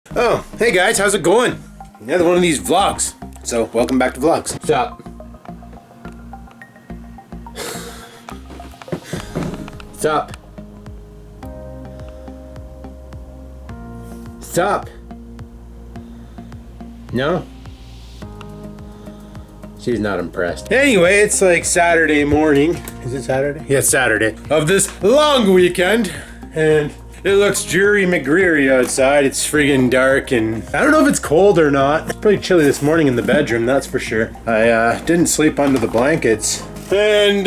Oh, hey guys, how's it going? Another one of these vlogs. So, welcome back to vlogs. What's up? What's up? What's up? No? She's not impressed. Anyway, it's like Saturday morning. Is it Saturday? Yeah, it's Saturday. Of this long weekend. And it looks dreary McGreary outside. It's friggin' dark and I don't know if it's cold or not. It's pretty chilly this morning in the bedroom, that's for sure. I didn't sleep under the blankets. And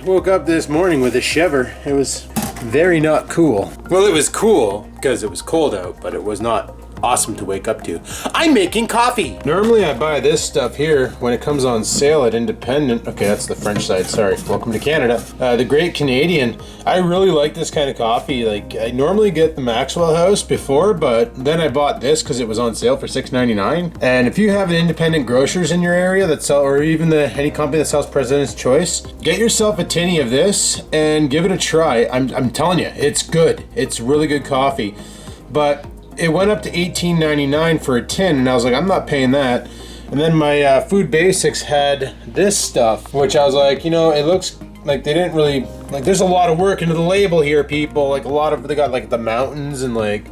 woke up this morning with a shiver. It was very not cool. Well, it was cool because it was cold out, but it was not awesome to wake up to. I'm making coffee. Normally I buy this stuff here when it comes on sale at Independent. Okay, that's the French side, sorry. Welcome to Canada. The Great Canadian. I really like this kind of coffee. Like, I normally get the Maxwell House before, but then I bought this because it was on sale for $6.99. And if you have an independent grocers in your area that sell, or even any company that sells President's Choice, get yourself a tinny of this and give it a try. I'm telling you, it's good. It's really good coffee. But it went up to $18.99 for a tin, and I was like, I'm not paying that. And then my Food Basics had this stuff, which I was like, you know, it looks like they didn't really, like, there's a lot of work into the label here, people. Like, they got like the mountains and like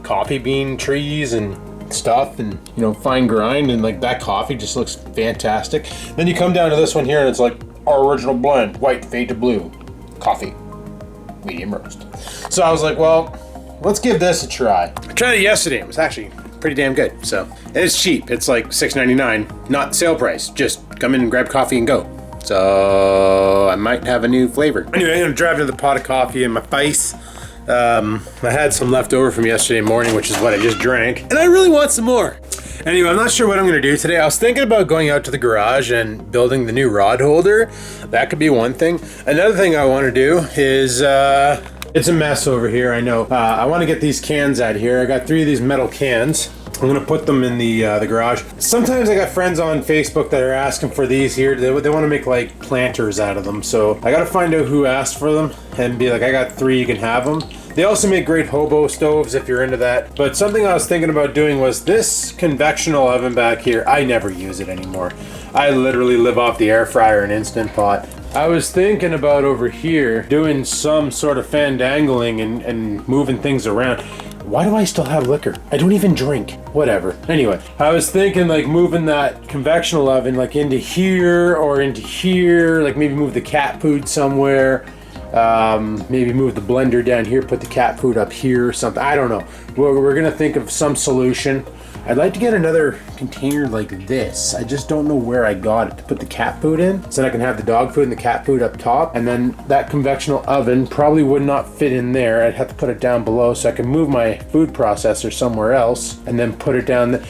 coffee bean trees and stuff and, you know, fine grind, and like that coffee just looks fantastic. Then you come down to this one here and it's like our original blend, white fade to blue, coffee, medium roast. So I was like, well, let's give this a try. I tried it yesterday. It was actually pretty damn good. So, and it's cheap. It's like $6.99, not sale price. Just come in and grab coffee and go. So I might have a new flavor. Anyway, I'm gonna drive to the pot of coffee in my face. I had some left over from yesterday morning, which is what I just drank, and I really want some more. Anyway, I'm not sure what I'm gonna do today. I was thinking about going out to the garage and building the new rod holder. That could be one thing. Another thing I want to do is it's a mess over here, I know. I want to get these cans out of here. I got 3 of these metal cans. I'm gonna put them in the garage. Sometimes I got friends on Facebook that are asking for these here. They want to make like planters out of them. So I gotta find out who asked for them and be like, I got 3, you can have them. They also make great hobo stoves if you're into that. But something I was thinking about doing was this convectional oven back here. I never use it anymore. I literally live off the air fryer and Instant Pot. I was thinking about over here doing some sort of fandangling and moving things around. Why do I still have liquor? I don't even drink. Whatever. Anyway, I was thinking like moving that convectional oven like into here or into here, like maybe move the cat food somewhere. Maybe move the blender down here, put the cat food up here or something. I don't know. We're gonna think of some solution. I'd like to get another container like this. I just don't know where I got it to put the cat food in, so that I can have the dog food and the cat food up top. And then that convectional oven probably would not fit in there. I'd have to put it down below so I can move my food processor somewhere else and then put it down there.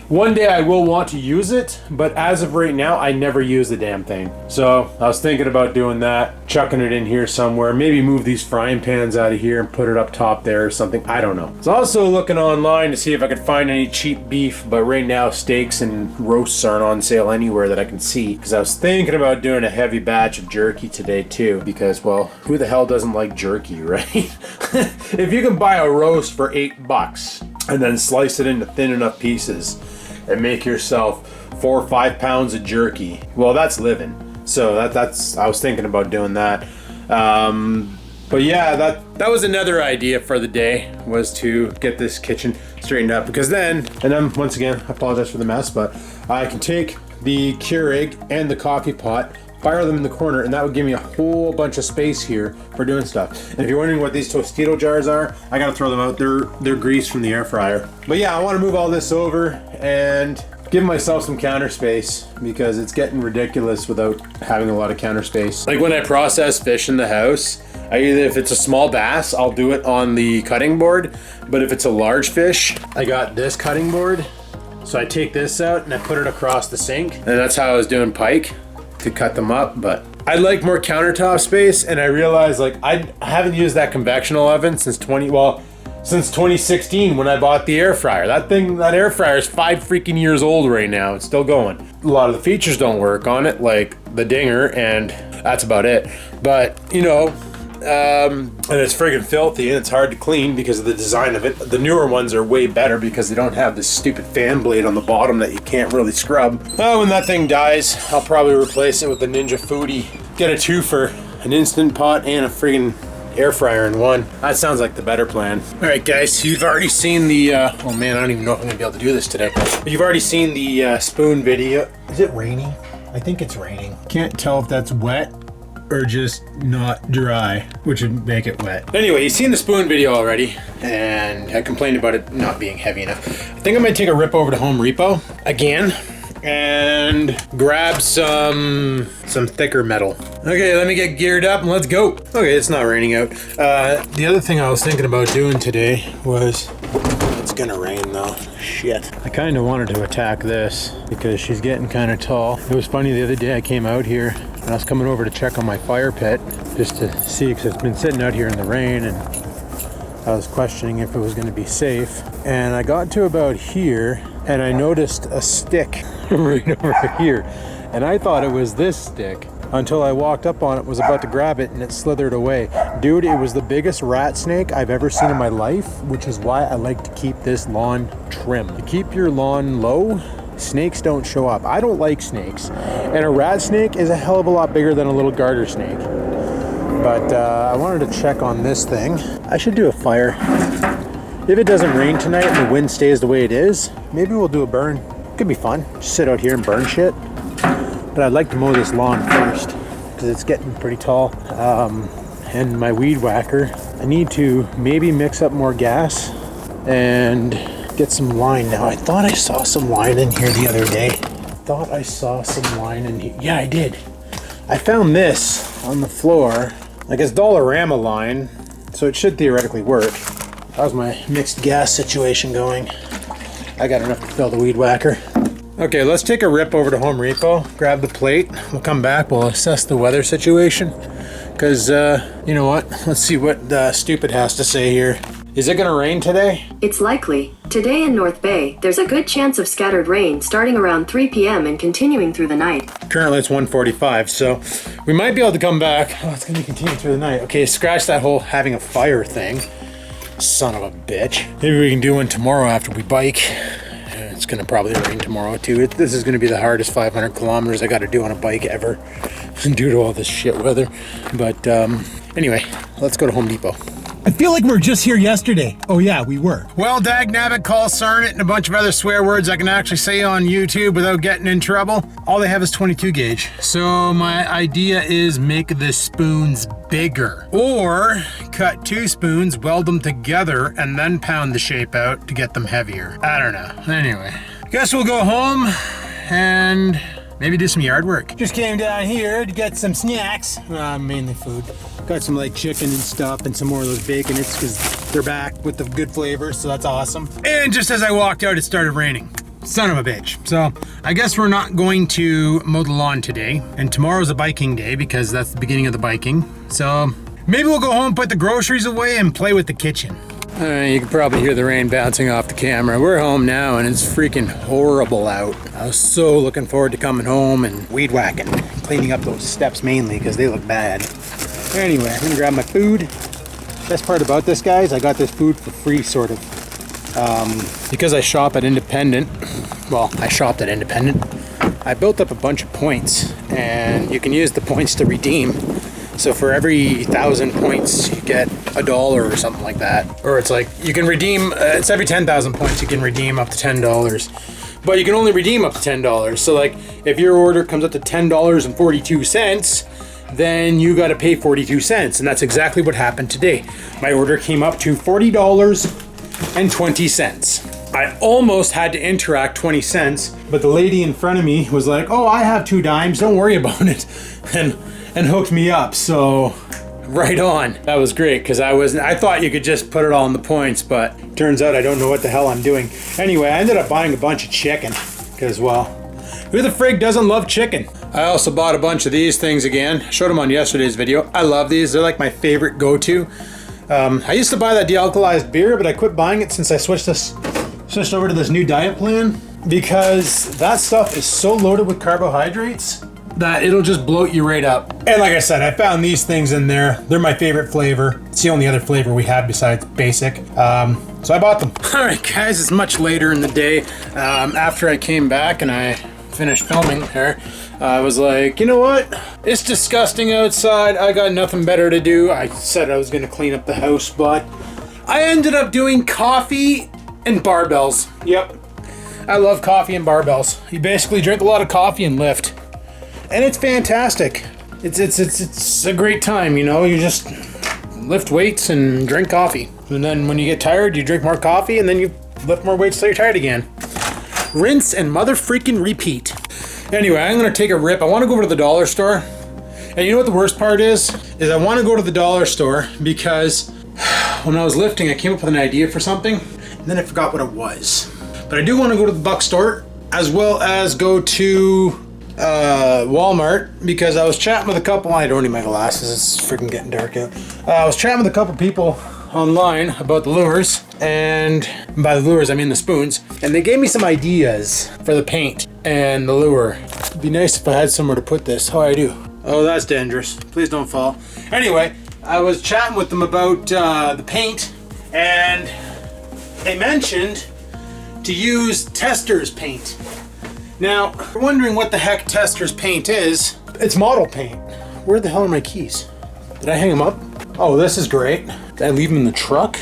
One day I will want to use it, but as of right now, I never use the damn thing. So I was thinking about doing that, chucking it in here somewhere, maybe move these frying pans out of here and put it up top there or something. I don't know. I was also looking online to see if I could find any cheap beef, but right now steaks and roasts aren't on sale anywhere that I can see, because I was thinking about doing a heavy batch of jerky today too, because, well, who the hell doesn't like jerky, right? If you can buy a roast for $8 and then slice it into thin enough pieces and make yourself 4 or 5 pounds of jerky, well, that's living. So that's I was thinking about doing that. But yeah, that was another idea for the day, was to get this kitchen straightened up, because then, and then once again, I apologize for the mess, but I can take the Keurig and the coffee pot, fire them in the corner, and that would give me a whole bunch of space here for doing stuff. And if you're wondering what these Tostito jars are, I gotta throw them out. They're grease from the air fryer. But yeah, I want to move all this over and give myself some counter space, because it's getting ridiculous without having a lot of counter space. Like when I process fish in the house, if it's a small bass, I'll do it on the cutting board. But if it's a large fish, I got this cutting board. So I take this out and I put it across the sink. And that's how I was doing pike to cut them up. But I'd like more countertop space, and I realized like I haven't used that convectional oven since 2016 when I bought the air fryer. That air fryer is 5 freaking years old right now. It's still going. A lot of the features don't work on it, like the dinger, and that's about it. But, you know, and it's friggin' filthy and it's hard to clean because of the design of it. The newer ones are way better because they don't have this stupid fan blade on the bottom that you can't really scrub. Oh, when that thing dies, I'll probably replace it with the Ninja Foodie. Get a two for an Instant Pot and a friggin' air fryer in one. That sounds like the better plan. All right, guys, you've already seen the, oh man, I don't even know if I'm gonna be able to do this today. But you've already seen the spoon video. Is it raining? I think it's raining. Can't tell if that's wet or just not dry, which would make it wet. Anyway, you've seen the spoon video already, and I complained about it not being heavy enough. I think I'm gonna take a rip over to Home Repo again and grab some thicker metal. Okay, let me get geared up and let's go. Okay, it's not raining out. The other thing I was thinking about doing today was, it's gonna rain though. Shit. I kind of wanted to attack this because she's getting kind of tall. It was funny, the other day I came out here and I was coming over to check on my fire pit just to see, because it's been sitting out here in the rain and I was questioning if it was going to be safe. And I got to about here and I noticed a stick right over here. And I thought it was this stick until I walked up on it, was about to grab it, and it slithered away. Dude, it was the biggest rat snake I've ever seen in my life, which is why I like to keep this lawn trim. To keep your lawn low, snakes don't show up. I don't like snakes. And a rat snake is a hell of a lot bigger than a little garter snake. But I wanted to check on this thing. I should do a fire. If it doesn't rain tonight and the wind stays the way it is, maybe we'll do a burn. Could be fun. Just sit out here and burn shit. But I'd like to mow this lawn first because it's getting pretty tall. And my weed whacker, I need to maybe mix up more gas and get some line. Now, I thought I saw some line in here the other day. Yeah, I did. I found this on the floor. Like, it's Dollarama line, so it should theoretically work. How's my mixed gas situation going? I got enough to fill the weed whacker. Okay, let's take a rip over to Home Repo, grab the plate. We'll come back, we'll assess the weather situation. Because, you know what? Let's see what Stupid has to say here. Is it gonna rain today? It's likely. Today in North Bay, there's a good chance of scattered rain starting around 3 p.m. and continuing through the night. Currently it's 1:45, so we might be able to come back. Oh, it's gonna continue through the night. Okay, scratch that whole having a fire thing. Son of a bitch. Maybe we can do one tomorrow after we bike. It's gonna probably rain tomorrow too. This is gonna be the hardest 500 kilometers I gotta do on a bike ever due to all this shit weather. But anyway, let's go to Home Depot. I feel like we were just here yesterday. Oh yeah, we were. Well, dag nabbit, call sarn it, and a bunch of other swear words I can actually say on YouTube without getting in trouble. All they have is 22 gauge. So my idea is make the spoons bigger. Or cut 2 spoons, weld them together, and then pound the shape out to get them heavier. I don't know. Anyway, guess we'll go home and maybe do some yard work. Just came down here to get some snacks. Mainly food. Got some like chicken and stuff and some more of those baconets because they're back with the good flavors, so that's awesome. And just as I walked out, it started raining. Son of a bitch. So I guess we're not going to mow the lawn today. And tomorrow's a biking day because that's the beginning of the biking. So maybe we'll go home, put the groceries away, and play with the kitchen. You can probably hear the rain bouncing off the camera. We're home now and it's freaking horrible out. I was so looking forward to coming home and weed whacking. Cleaning up those steps mainly because they look bad. Anyway, I'm gonna grab my food. Best part about this, guys, I got this food for free, sort of. Because I shop at Independent, well, I shopped at Independent, I built up a bunch of points and you can use the points to redeem. So for every 1,000 points, you get $1 or something like that. Or it's like, you can redeem, it's every 10,000 points, you can redeem up to $10. But you can only redeem up to $10. So like, if your order comes up to $10.42, then you gotta pay 42 cents. And that's exactly what happened today. My order came up to $40.20. I almost had to interact 20 cents, but the lady in front of me was like, oh, I have 2 dimes, don't worry about it. And hooked me up, so right on. That was great, because I thought you could just put it all in the points, but turns out I don't know what the hell I'm doing. Anyway, I ended up buying a bunch of chicken, because, well, who the frig doesn't love chicken? I also bought a bunch of these things again. Showed them on yesterday's video. I love these. They're like my favorite go-to. I used to buy that dealcoholized beer, but I quit buying it since I switched over to this new diet plan, because that stuff is so loaded with carbohydrates that it'll just bloat you right up. And like I said, I found these things in there. They're my favorite flavor. It's the only other flavor we have besides basic. So I bought them. All right, guys, it's much later in the day. After I came back and I finished filming here, I was like, you know what? It's disgusting outside. I got nothing better to do. I said I was gonna clean up the house, but I ended up doing coffee and barbells. Yep. I love coffee and barbells. You basically drink a lot of coffee and lift. And it's fantastic. It's a great time, you know? You just lift weights and drink coffee. And then when you get tired, you drink more coffee and then you lift more weights till you're tired again. Rinse and mother freaking repeat. Anyway, I'm gonna take a rip. I wanna go over to the dollar store. And you know what the worst part is I wanna go to the dollar store because when I was lifting, I came up with an idea for something and then I forgot what it was. But I do wanna go to the buck store as well as go to Walmart because I was chatting with a couple. I don't need my glasses, it's freaking getting dark out. I was chatting with a couple people online about the lures, and by the lures I mean the spoons, and they gave me some ideas for the paint and the lure. It'd be nice if I had somewhere to put this. Oh, I do. Oh, that's dangerous. Please don't fall. Anyway, I was chatting with them about the paint, and they mentioned to use Tester's paint. Now, you're wondering what the heck Tester's paint is. It's model paint. Where the hell are my keys? Did I hang them up? Oh, this is great. Did I leave them in the truck?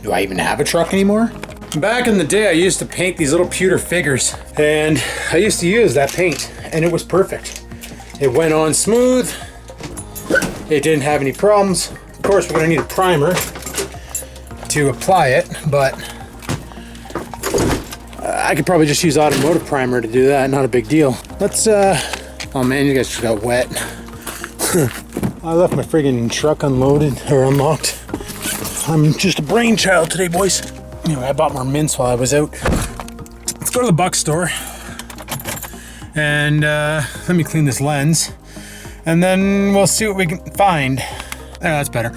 Do I even have a truck anymore? Back in the day, I used to paint these little pewter figures, and I used to use that paint, and it was perfect. It went on smooth. It didn't have any problems. Of course, we're gonna need a primer to apply it, but I could probably just use automotive primer to do that, not a big deal. Let's, oh man, you guys just got wet. I left my friggin' truck unloaded, or unlocked. I'm just a brainchild today, boys. Anyway, I bought more mints while I was out. Let's go to the buck store. And let me clean this lens. And then we'll see what we can find. Yeah, that's better.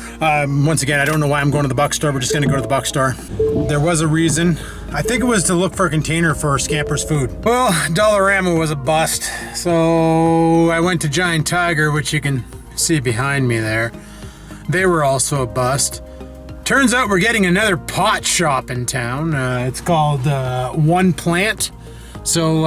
Once again, I don't know why I'm going to the buck store. We're just gonna go to the buck store. There was a reason. I think it was to look for a container for Scamper's food. Well, Dollarama was a bust. So I went to Giant Tiger, which you can see behind me there. They were also a bust. Turns out we're getting another pot shop in town. It's called One Plant. So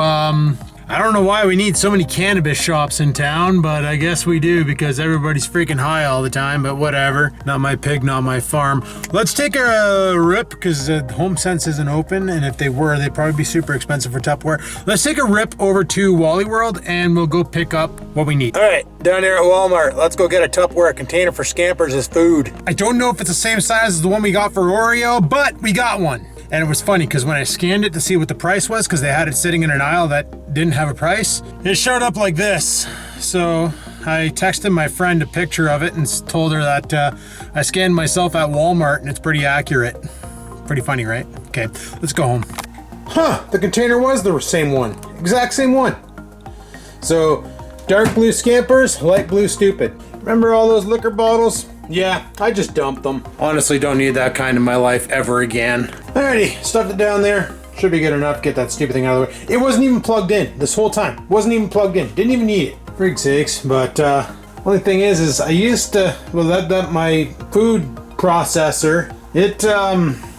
I don't know why we need so many cannabis shops in town, but I guess we do because everybody's freaking high all the time, but whatever. Not my pig, not my farm. Let's take a rip because HomeSense isn't open, and if they were, they'd probably be super expensive for Tupperware. Let's take a rip over to Wally World and we'll go pick up what we need. All right, down here at Walmart, let's go get a Tupperware container for Scampers' food. I don't know if it's the same size as the one we got for Oreo, but we got one. And it was funny because when I scanned it to see what the price was, because they had it sitting in an aisle that didn't have a price, it showed up like this. So I texted my friend a picture of it and told her that I scanned myself at Walmart and it's pretty accurate. Pretty funny, right? Okay, let's go home. Huh, the container was the same one. Exact same one. So, dark blue Scampers, light blue Stupid. Remember all those liquor bottles? Yeah, I just dumped them. Honestly, don't need that kind in my life ever again. Alrighty, stuffed it down there. Should be good enough. Get that stupid thing out of the way. It wasn't even plugged in this whole time. Wasn't even plugged in. Didn't even need it. Frig sakes. But only thing is I used to, well, that my food processor, it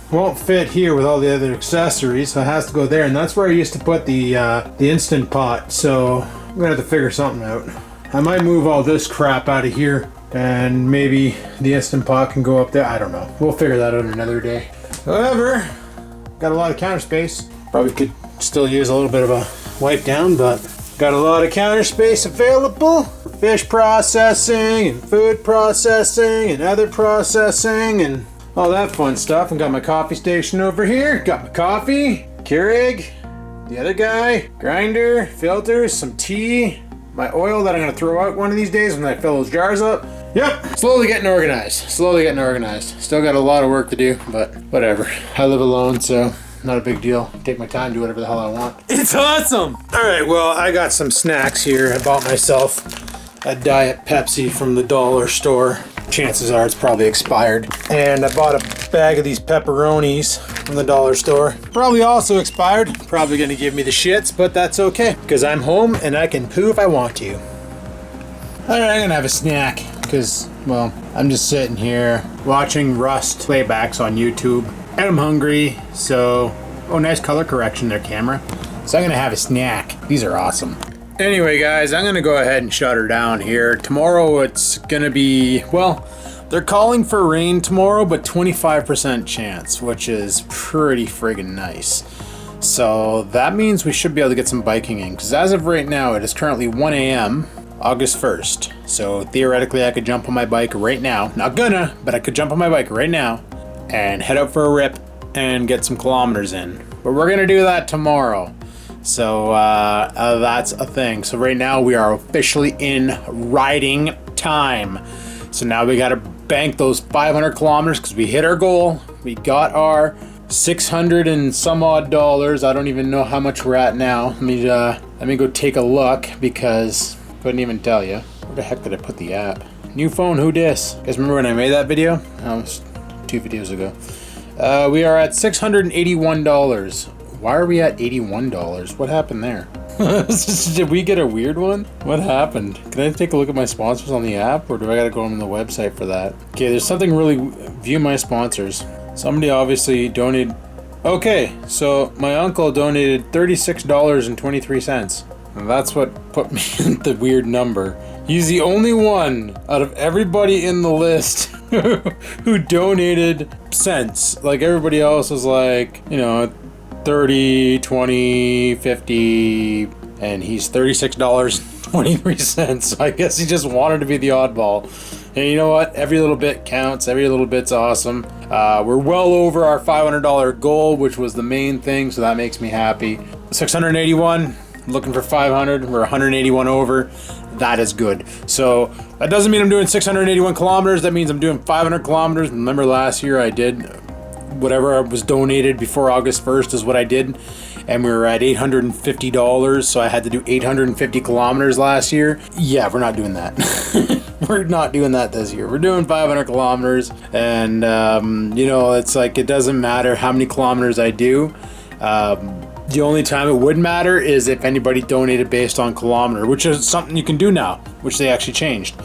won't fit here with all the other accessories, so it has to go there, and that's where I used to put the Instant Pot. So I'm gonna have to figure something out. I might move all this crap out of here, and maybe the Instant Pot can go up there. I don't know. We'll figure that out another day. However, got a lot of counter space. Probably could still use a little bit of a wipe down, but got a lot of counter space available for fish processing and food processing and other processing and all that fun stuff. And got my coffee station over here. Got my coffee, Keurig, the other guy, grinder, filters, some tea, my oil that I'm gonna throw out one of these days when I fill those jars up. Yep, slowly getting organized. Slowly getting organized. Still got a lot of work to do, but whatever. I live alone, so not a big deal. Take my time, do whatever the hell I want. It's awesome! Alright, well, I got some snacks here. I bought myself a Diet Pepsi from the dollar store. Chances are it's probably expired. And I bought a bag of these pepperonis from the dollar store. Probably also expired. Probably gonna give me the shits, but that's okay. Because I'm home and I can poo if I want to. Alright, I'm gonna have a snack because, well, I'm just sitting here watching Rust playbacks on YouTube and I'm hungry, so, oh, nice color correction there, camera. So I'm gonna have a snack. These are awesome. Anyway, guys, I'm gonna go ahead and shut her down here. Tomorrow it's gonna be, well, they're calling for rain tomorrow, but 25% chance, which is pretty friggin' nice. So that means we should be able to get some biking in, because as of right now, it is currently 1 a.m., August 1st. So theoretically, I could jump on my bike right now. Not gonna, but I could jump on my bike right now and head out for a rip and get some kilometers in. But we're gonna do that tomorrow. So that's a thing. So right now we are officially in riding time. So now we gotta bank those 500 kilometers because we hit our goal. We got our 600 and some odd dollars. I don't even know how much we're at now. Let me go take a look because I couldn't even tell you. Where the heck did I put the app? New phone, who dis? You guys remember when I made that video? That was 2 videos ago. We are at $681. Why are we at $81? What happened there? Did we get a weird one? What happened? Can I take a look at my sponsors on the app, or do I gotta go on the website for that? Okay, there's something really... View my sponsors. Somebody obviously donated... Okay, so my uncle donated $36.23. And that's what put me in the weird number. He's the only one out of everybody in the list who donated cents. Like, everybody else was like, you know, 30, 20, 50, and he's $36.23. So I guess he just wanted to be the oddball. And you know what? Every little bit counts. Every little bit's awesome. We're well over our $500 goal, which was the main thing, so that makes me happy. 681, looking for 500. We're 181 over. That is good. So that doesn't mean I'm doing 681 kilometers. That means I'm doing 500 kilometers. Remember last year I did whatever was donated before August 1st is what I did. And we were at $850, so I had to do 850 kilometers last year. Yeah, we're not doing that. We're not doing that this year. We're doing 500 kilometers. And, you know, it's like, it doesn't matter how many kilometers I do. The only time it would matter is if anybody donated based on kilometer, which is something you can do now, which they actually changed.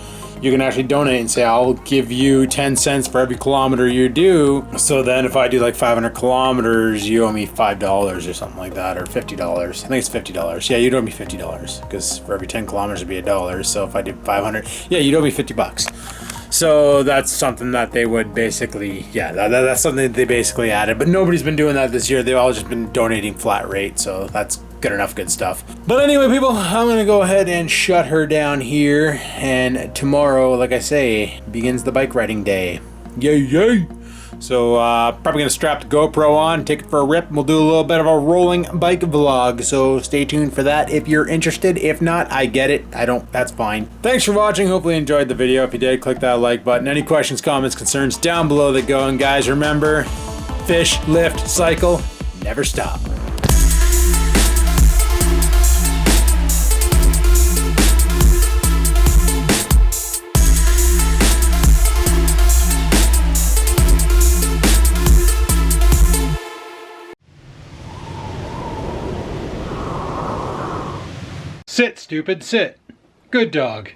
You can actually donate and say, I'll give you 10 cents for every kilometer you do. So then if I do like 500 kilometers, you owe me $5 or something like that, or $50. I think it's $50. Yeah, you'd owe me $50 because for every 10 kilometers it'd be $1. So if I did 500, yeah, you'd owe me $50. So that's something that they would basically, yeah, that's something that they basically added. But nobody's been doing that this year. They've all just been donating flat rate. So that's good enough good stuff. But anyway, people, I'm going to go ahead and shut her down here. And tomorrow, like I say, begins the bike riding day. Yay, yay. So probably going to strap the GoPro on, take it for a rip, and we'll do a little bit of a rolling bike vlog. So stay tuned for that if you're interested. If not, I get it. I don't, that's fine. Thanks for watching. Hopefully you enjoyed the video. If you did, click that like button. Any questions, comments, concerns down below that go. And guys, remember, fish, lift, cycle, never stop. Sit, stupid, sit. Good dog.